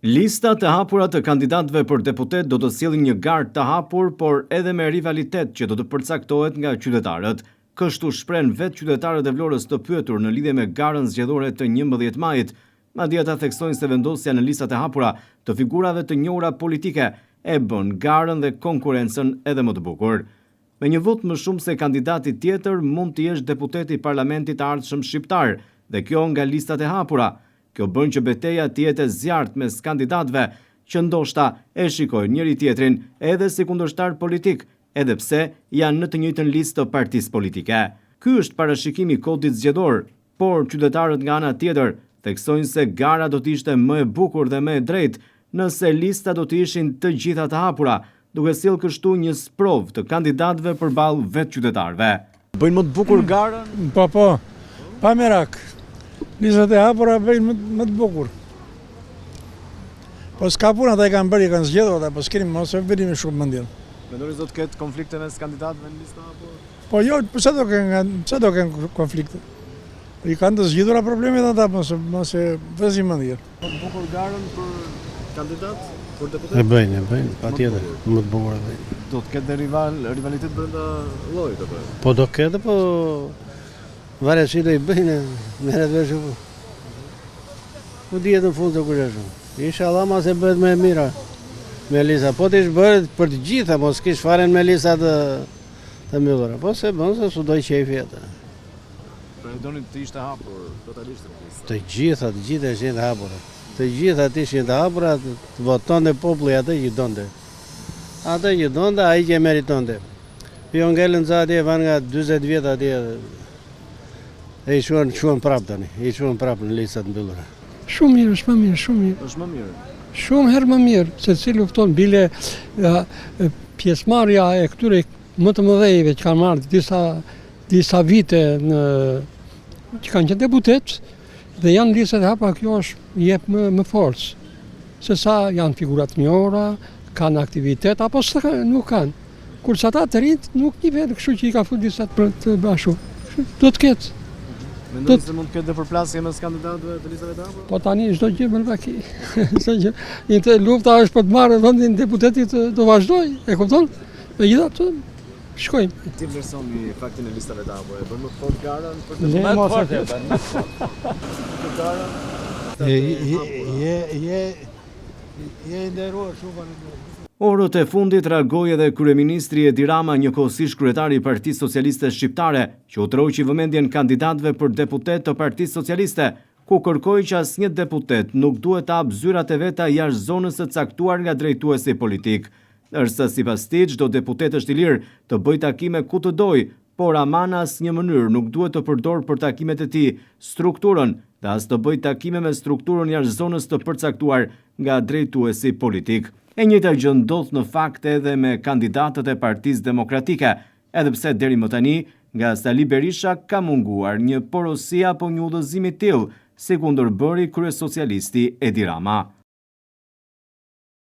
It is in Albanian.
Listat e hapura të kandidatëve për deputet do të sjellin një garë të hapur, por edhe me rivalitet që do të përcaktohet nga qytetarët. Kështu shprehen vetë qytetarët e Vlorës të pyetur në lidhje me garën zgjedhore të 11 majit. Madje ata theksojnë se vendosja në listat e hapura të figurave të njohura politike e bën garën dhe konkurrencën edhe më të bukur. Me një vot më shumë se kandidati tjetër mund të jesh deputeti i parlamentit të ardhshëm shqiptar, dhe kjo nga listat e hapura. Kjo bën që betejë të jetë e zjarrt mes kandidatëve që ndoshta e shikojnë njëri tjetrin edhe si kundërshtar politik, edhe pse janë në të njëjtën listë të partisë politike. Ky është parashikimi i kodit zgjedhor, por qytetarët nga ana tjetër theksojnë se gara do të ishte më e bukur dhe më e drejtë nëse lista do të ishin të gjitha të hapura, duke sjellë kështu një sprov të kandidatëve përballë vetë qytetarëve. Bëjnë më të bukur garën? Po, pa merak. Listat e hapura bëjnë më të bukur. Po s'ka puna ata i kanë bërë, i kanë zgjedhur ata, po s'kemi mos e vërim shumë mendjen. Mendoni se do të ketë konflikte mes kandidatëve në listë apo? Po jo, pse do kenë konflikte? I kanë të zgjidhura problemet ata, mos e vëzim mendjen. Më të bukur garën për kandidat, për deputet? E bëjnë, patjetër, më të bukur e bëjnë. Do të ketë rivalitet brenda llojit apo? Po do ketë, po varet si do i bëjnë, merret vesh. Po dihet në fund të kurrëshëm. Inshallah mas e bëhet më e mira me lista. Po të bëhet për të gjitha, mos kish fare me lista të mbyllura. Po se bën se s'u doj qefi atë. Pra e doni të ishte hapur totalisht lista. Të gjitha ishin të hapura. Të gjitha ishin të hapura, të votonte populli atë që donte. Atë që donte, ai që meritonte. Jo ngelen za atje van nga 40 vjet atje. E i shuan prapë tani, në listat mbyllura. Shumë mirë, është më mirë, shumë mirë. Është më mirë. Shumë herë më mirë, se cili lufton bile pjesëmarrja e këtyre më të mëdhejve që kanë marrë disa vite që kanë qenë deputet dhe janë listat e hapura, kjo është jep më forcë. Se sa janë figurat njohura, kanë aktivitet apo nuk kanë. Kurse ata të rinjt nuk një vetë kështu që i ka futur listat për të bashku. Do të ketë. Mendoni se mund të ketë përplasje mes kandidatëve të listave të hapura? Po tani çdo gjë bën vaki. Çdo gjë. Një lufta është për të marrë vendin deputetit të vazhdoj, e kupton? Megjithatë, shkojmë. Ti vlerësoni faktin e listave të hapura, bën më fort garën për të më Je nderuar shumë. Orët e fundit reagoi edhe kryeministri Edi Rama, njëkohësisht kryetari i Partisë Socialiste Shqiptare, që u troqi vëmendjen kandidatëve për deputet të Partisë Socialiste, ku kërkoi që asnjë deputet nuk duhet të hapë zyrat e veta jashtë zonës së caktuar nga drejtuesi politik. Ndërsa sipas tij çdo deputet është i lirë të bëjë takime ku të dojë, por ama në asnjë mënyrë nuk duhet të përdorë për takimet e tij strukturën dhe as të bëjë takime me strukturën jashtë zonës të përcaktuar nga drejtuesi politik. E njëjta gjë ndodh në fakt edhe me kandidatët e Partisë Demokratike, edhe pse deri më tani nga Sali Berisha ka munguar një porosi apo një udhëzim i tillë, si kundërbëri kryesocialisti Edi Rama.